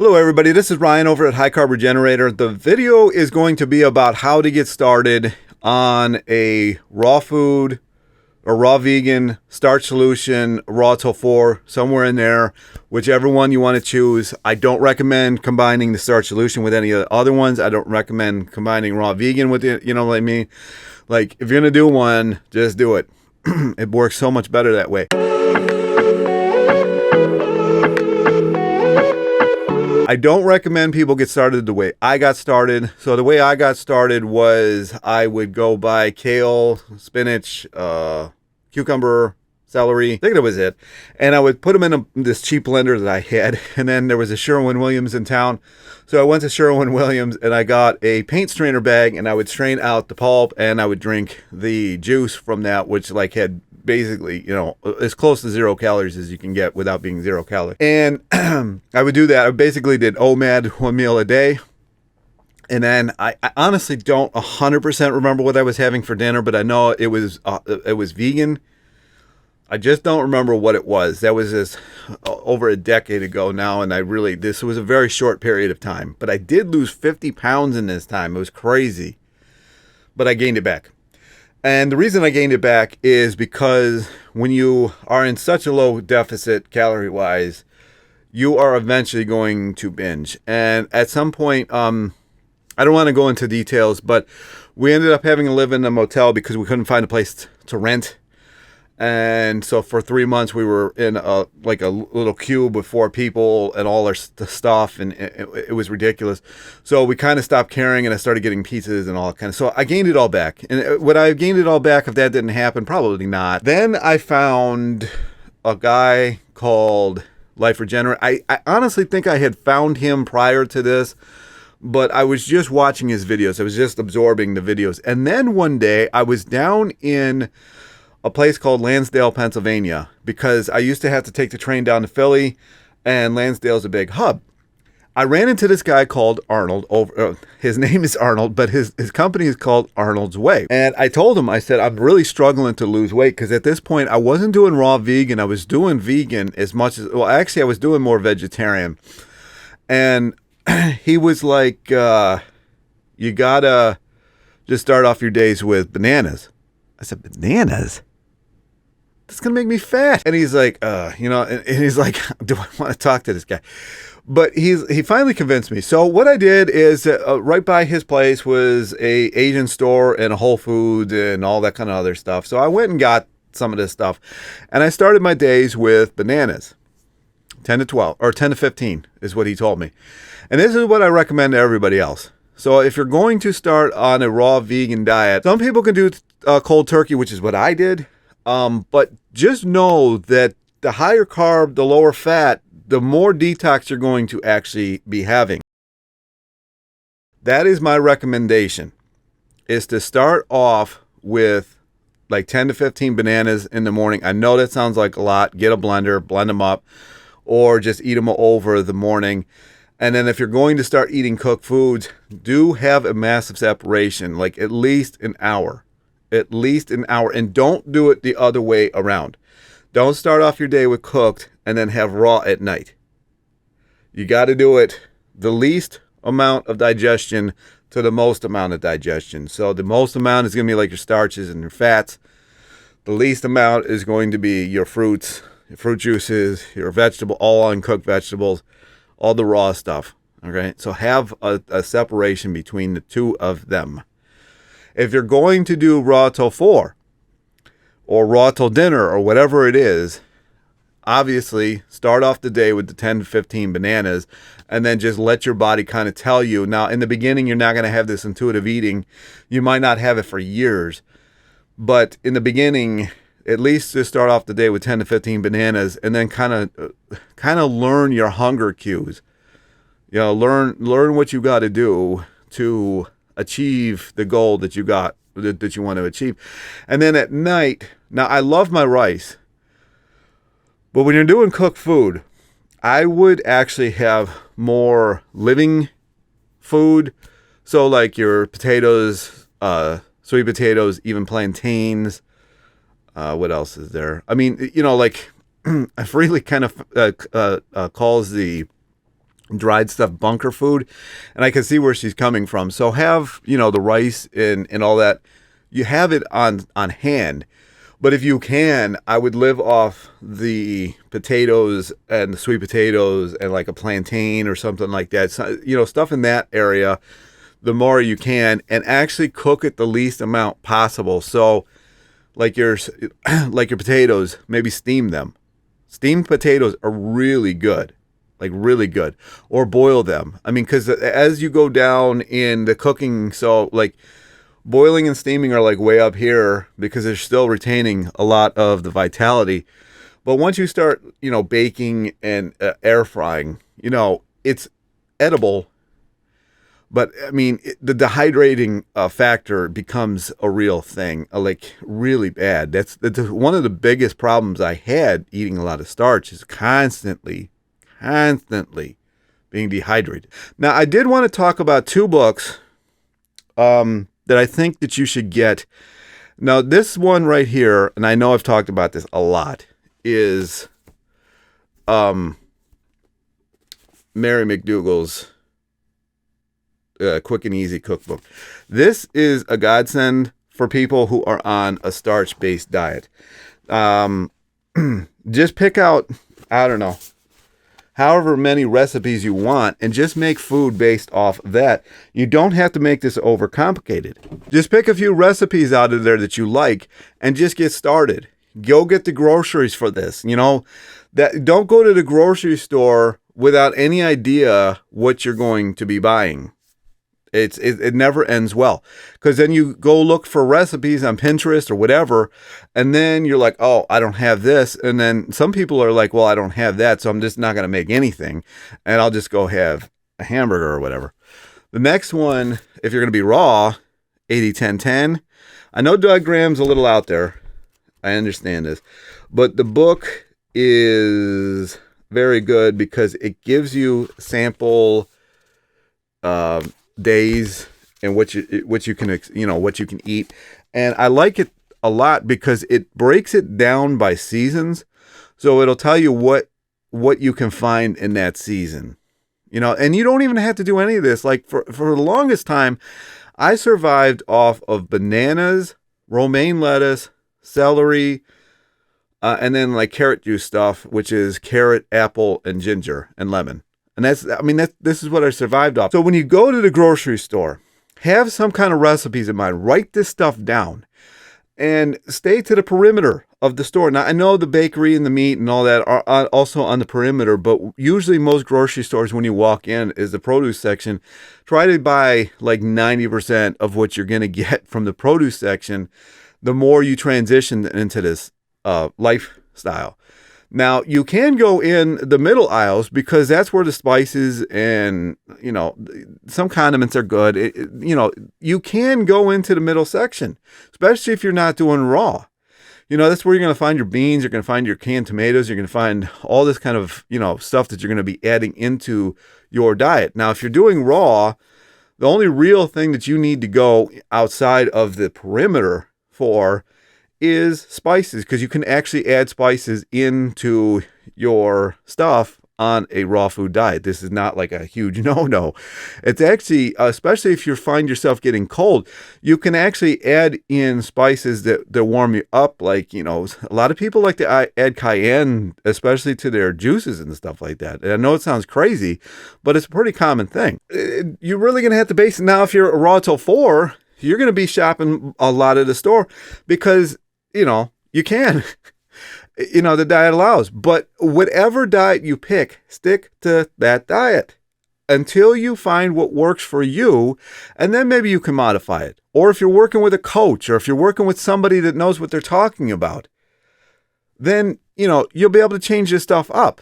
Hello everybody, this is Ryan over at High Carb Regenerator. The video is going to be about how to get started on a raw food or raw vegan starch solution, raw tofu, somewhere in there, whichever one you want to choose. I don't recommend combining the starch solution with any of the other ones. I don't recommend combining raw vegan with it, you know what I mean? Like, if you're going to do one, just do it. It works so much better that way. I don't recommend people get started the way I got started. So the way I got started was I would go buy kale, spinach, cucumber, celery. I think that was it. And I would put them in this cheap blender that I had. And then there was a Sherwin-Williams in town. So I went to Sherwin-Williams and I got a paint strainer bag and I would strain out the pulp and I would drink the juice from that, which like had basically, you know, as close to 0 calories as you can get without being 0 calorie. And I would do that. I basically did OMAD, 1 meal a day. And then I honestly don't 100% remember what I was having for dinner, but I know it was vegan. I just don't remember what it was. That was just over a decade ago now, and this was a very short period of time. But I did lose 50 pounds in this time. It was crazy. But I gained it back. And the reason I gained it back is because when you are in such a low deficit calorie-wise, you are eventually going to binge. And at some point, I don't want to go into details, but we ended up having to live in a motel because we couldn't find a place to rent. And so for 3 months, we were in a little cube with 4 people and all our stuff, and it was ridiculous. So we kind of stopped caring, and I started getting pizzas and all that kind of. So I gained it all back. And would I have gained it all back if that didn't happen? Probably not. Then I found a guy called Life Regenerate. I honestly think I had found him prior to this, but I was just watching his videos. I was just absorbing the videos. And then one day I was down in a place called Lansdale, Pennsylvania, because I used to have to take the train down to Philly, and Lansdale's a big hub. I ran into this guy called Arnold. His name is Arnold, but his company is called Arnold's Way. And I told him, I said, I'm really struggling to lose weight because at this point I wasn't doing raw vegan. I was doing vegan as much as, well, actually I was doing more vegetarian. And he was like, you gotta just start off your days with bananas. I said, bananas? That's going to make me fat. And he's like, and he's like, do I want to talk to this guy? But he finally convinced me. So what I did is right by his place was a Asian store and a Whole Foods and all that kind of other stuff. So I went and got some of this stuff. And I started my days with bananas. 10 to 12 or 10 to 15 is what he told me. And this is what I recommend to everybody else. So if you're going to start on a raw vegan diet, some people can do cold turkey, which is what I did. But just know that the higher carb, the lower fat, the more detox you're going to actually be having. That is my recommendation, is to start off with like 10 to 15 bananas in the morning. I know that sounds like a lot. Get a blender, blend them up, or just eat them over the morning. And then if you're going to start eating cooked foods, do have a massive separation, like at least an hour. At least an hour. And don't do it the other way around. Don't start off your day with cooked and then have raw at night. You got to do it the least amount of digestion to the most amount of digestion. So the most amount is going to be like your starches and your fats. The least amount is going to be your fruits, your fruit juices, your vegetable, all uncooked vegetables, all the raw stuff. Okay, so have a separation between the two of them. If you're going to do raw tofu or raw till dinner or whatever it is, obviously start off the day with the 10 to 15 bananas and then just let your body kind of tell you. Now, in the beginning, you're not going to have this intuitive eating. You might not have it for years. But in the beginning, at least just start off the day with 10 to 15 bananas and then kind of learn your hunger cues. You know, learn what you got to do to achieve the goal that you got, that you want to achieve. And then at night, now I love my rice, but when you're doing cooked food, I would actually have more living food. So like your potatoes, sweet potatoes, even plantains. What else is there? I mean, you know, like Freely kind of calls the dried stuff, bunker food. And I can see where she's coming from. So have, the rice and all that. You have it on hand. But if you can, I would live off the potatoes and the sweet potatoes and like a plantain or something like that. So, stuff in that area, the more you can, and actually cook it the least amount possible. So like your potatoes, maybe steam them. Steamed potatoes are really good, like really good, or boil them. I mean, because as you go down in the cooking, so like boiling and steaming are like way up here because they're still retaining a lot of the vitality. But once you start, baking and air frying, it's edible. But I mean, the dehydrating factor becomes a real thing, like really bad. That's one of the biggest problems I had eating a lot of starch is constantly being dehydrated. Now, I did want to talk about 2 books that I think that you should get. Now, this one right here, and I know I've talked about this a lot, is Mary McDougall's Quick and Easy Cookbook. This is a godsend for people who are on a starch-based diet. Just pick out, I don't know, however many recipes you want, and just make food based off of that. You don't have to make this overcomplicated. Just pick a few recipes out of there that you like and just get started. Go get the groceries for this. Don't go to the grocery store without any idea what you're going to be buying. It never ends well, because then you go look for recipes on Pinterest or whatever, and then you're like, oh, I don't have this. And then some people are like, well, I don't have that, so I'm just not going to make anything, and I'll just go have a hamburger or whatever. The next one, if you're going to be raw, 80-10-10. I know Doug Graham's a little out there. I understand this. But the book is very good because it gives you sample days and what you can eat. And I like it a lot because it breaks it down by seasons. So it'll tell you what you can find in that season. And you don't even have to do any of this. Like for the longest time, I survived off of bananas, romaine lettuce, celery, and then like carrot juice stuff, which is carrot, apple, and ginger and lemon. And this is what I survived off. So when you go to the grocery store, have some kind of recipes in mind. Write this stuff down and stay to the perimeter of the store. Now, I know the bakery and the meat and all that are also on the perimeter, but usually most grocery stores, when you walk in, is the produce section. Try to buy like 90% of what you're going to get from the produce section the more you transition into this lifestyle. Now, you can go in the middle aisles because that's where the spices and, some condiments are good. You can go into the middle section, especially if you're not doing raw. That's where you're going to find your beans. You're going to find your canned tomatoes. You're going to find all this kind of, stuff that you're going to be adding into your diet. Now, if you're doing raw, the only real thing that you need to go outside of the perimeter for is spices, because you can actually add spices into your stuff on a raw food diet. This is not like a huge no. It's actually, especially if you find yourself getting cold, you can actually add in spices that warm you up. Like, a lot of people like to add cayenne, especially to their juices and stuff like that. And I know it sounds crazy, but it's a pretty common thing. You're really going to have to base it. Now, if you're raw till 4, you're going to be shopping a lot at the store because you can, the diet allows. But whatever diet you pick, stick to that diet until you find what works for you. And then maybe you can modify it. Or if you're working with a coach, or if you're working with somebody that knows what they're talking about, then, you'll be able to change this stuff up.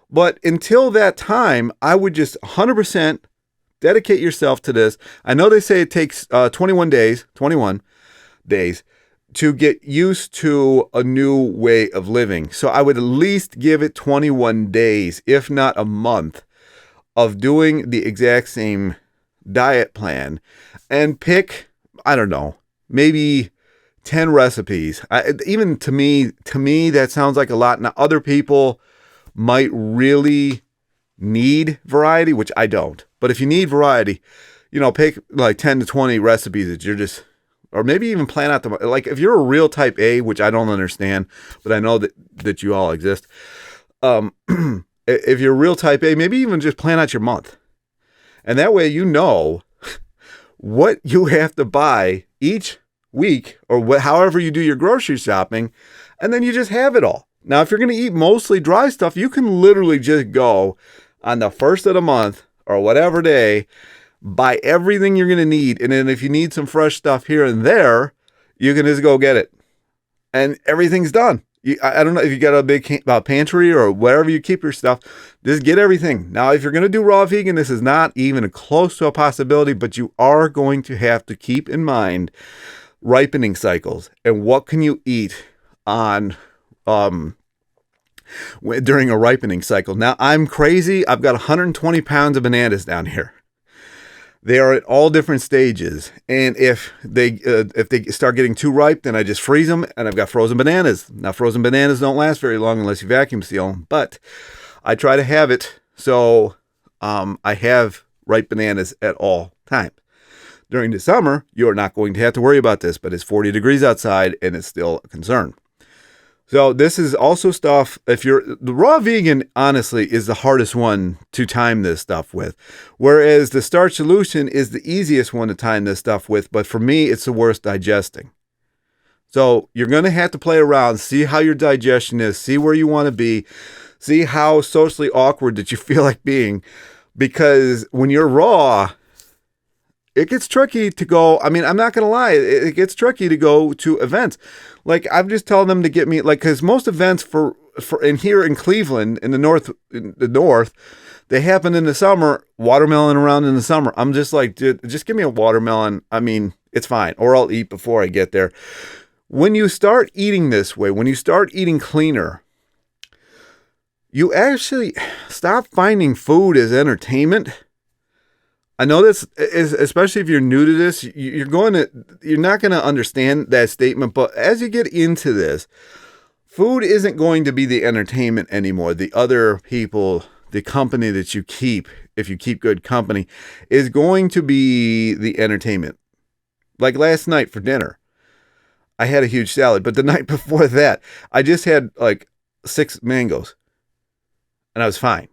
But until that time, I would just 100% dedicate yourself to this. I know they say it takes 21 days to get used to a new way of living. So I would at least give it 21 days, if not a month, of doing the exact same diet plan and pick, I don't know, maybe 10 recipes. Even to me, that sounds like a lot. Now, other people might really need variety, which I don't, but if you need variety, pick like 10 to 20 recipes that you're just, or maybe even plan out like if you're a real type A, which I don't understand, but I know that you all exist. If you're a real type A, maybe even just plan out your month. And that way, what you have to buy each week or however you do your grocery shopping, and then you just have it all. Now, if you're going to eat mostly dry stuff, you can literally just go on the first of the month or whatever day, buy everything you're going to need. And then if you need some fresh stuff here and there, you can just go get it. And everything's done. I don't know if you got a big pantry or wherever you keep your stuff, just get everything. Now, if you're going to do raw vegan, this is not even close to a possibility, but you are going to have to keep in mind ripening cycles and what can you eat on during a ripening cycle. Now, I'm crazy. I've got 120 pounds of bananas down here. They are at all different stages, and if they start getting too ripe, then I just freeze them, and I've got frozen bananas. Now, frozen bananas don't last very long unless you vacuum seal them, but I try to have it so I have ripe bananas at all times. During the summer, you're not going to have to worry about this, but it's 40 degrees outside, and it's still a concern. So this is also stuff, the raw vegan, honestly, is the hardest one to time this stuff with. Whereas the starch solution is the easiest one to time this stuff with. But for me, it's the worst digesting. So you're going to have to play around, see how your digestion is, see where you want to be, see how socially awkward that you feel like being. Because when you're raw, it gets tricky to go. I mean, I'm not going to lie. It gets tricky to go to events. Like, I'm just telling them to get me, like, because most events for in here in Cleveland, in the north, they happen in the summer, watermelon around in the summer. I'm just like, dude, just give me a watermelon. I mean, it's fine. Or I'll eat before I get there. When you start eating this way, when you start eating cleaner, you actually stop finding food as entertainment. I know this is, especially if you're new to this, you're not going to understand that statement. But as you get into this, food isn't going to be the entertainment anymore. The other people, the company that you keep, if you keep good company, is going to be the entertainment. Like last night for dinner, I had a huge salad, but the night before that, I just had like 6 mangoes, and I was fine.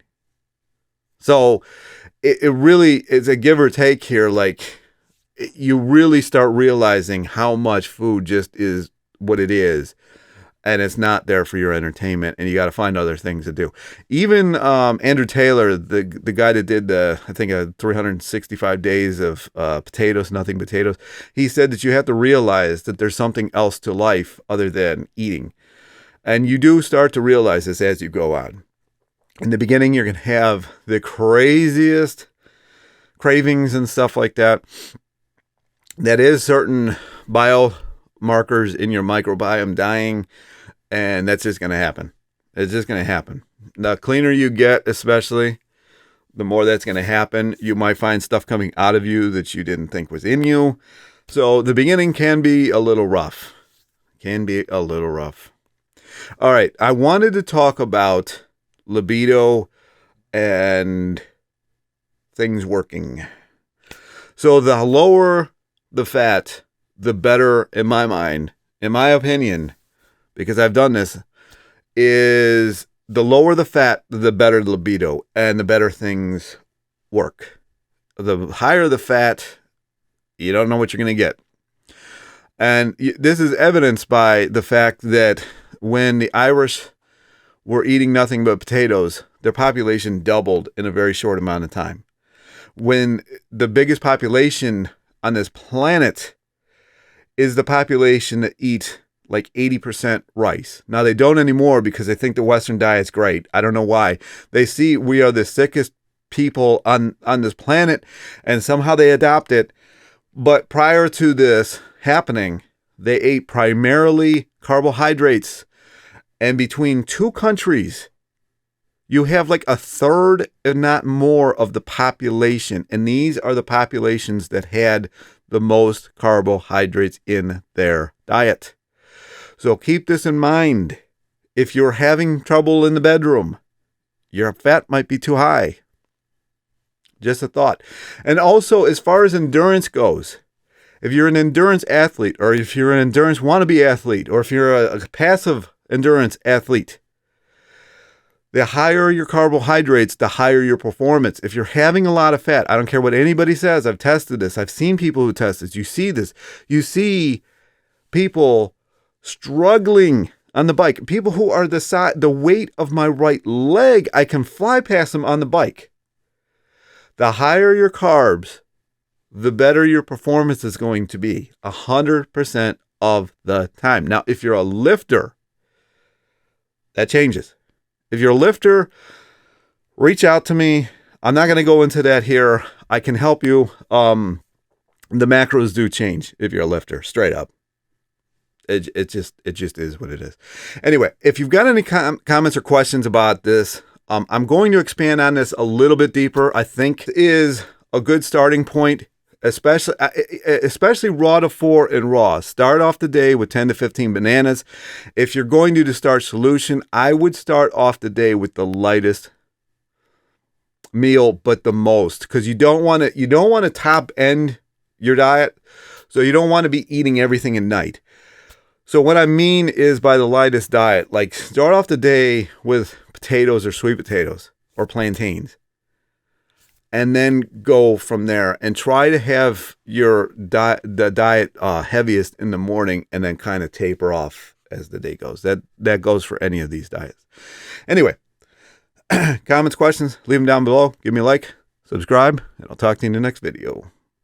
So it really is a give or take here. Like, you really start realizing how much food just is what it is, and it's not there for your entertainment, and you got to find other things to do. Even Andrew Taylor, the guy that did 365 days of nothing potatoes, he said that you have to realize that there's something else to life other than eating. And you do start to realize this as you go on. In the beginning, you're going to have the craziest cravings and stuff like that. That is certain biomarkers in your microbiome dying, and that's just going to happen. It's just going to happen. The cleaner you get, especially, the more that's going to happen. You might find stuff coming out of you that you didn't think was in you. So the beginning can be a little rough. All right, I wanted to talk about libido and things working. So the lower the fat, the better, in my mind, in my opinion, because I've done this, is the lower the fat, the better the libido and the better things work. The higher the fat, you don't know what you're going to get. And this is evidenced by the fact that when the Irish were eating nothing but potatoes, their population doubled in a very short amount of time. When the biggest population on this planet is the population that eat like 80% rice. Now, they don't anymore because they think the Western diet's great. I don't know why. They see we are the sickest people on this planet, and somehow they adopt it. But prior to this happening, they ate primarily carbohydrates. And between two countries, you have like a third, if not more, of the population. And these are the populations that had the most carbohydrates in their diet. So keep this in mind. If you're having trouble in the bedroom, your fat might be too high. Just a thought. And also, as far as endurance goes, if you're an endurance athlete, or if you're an endurance wannabe athlete, or if you're a passive endurance athlete, the higher your carbohydrates, the higher your performance. If you're having a lot of fat, I don't care what anybody says. I've tested this. I've seen people who test this. You see this. You see people struggling on the bike. People who are the weight of my right leg. I can fly past them on the bike. The higher your carbs, the better your performance is going to be 100% of the time. Now, if you're a lifter, that changes. If you're a lifter, reach out to me. I'm not going to go into that here. I can help you. The macros do change if you're a lifter, straight up. It just is what it is. Anyway, if you've got any comments or questions about this, I'm going to expand on this a little bit deeper. I think it is a good starting point, especially raw to 4 and raw. Start off the day with 10 to 15 bananas. If you're going to do the Starch solution, I would start off the day with the lightest meal, but the most, because you don't want to top end your diet, so you don't want to be eating everything at night. So what I mean is, by the lightest diet, like start off the day with potatoes or sweet potatoes or plantains, and then go from there, and try to have the diet heaviest in the morning, and then kind of taper off as the day goes. That goes for any of these diets. Anyway, comments, questions, leave them down below. Give me a like, subscribe, and I'll talk to you in the next video.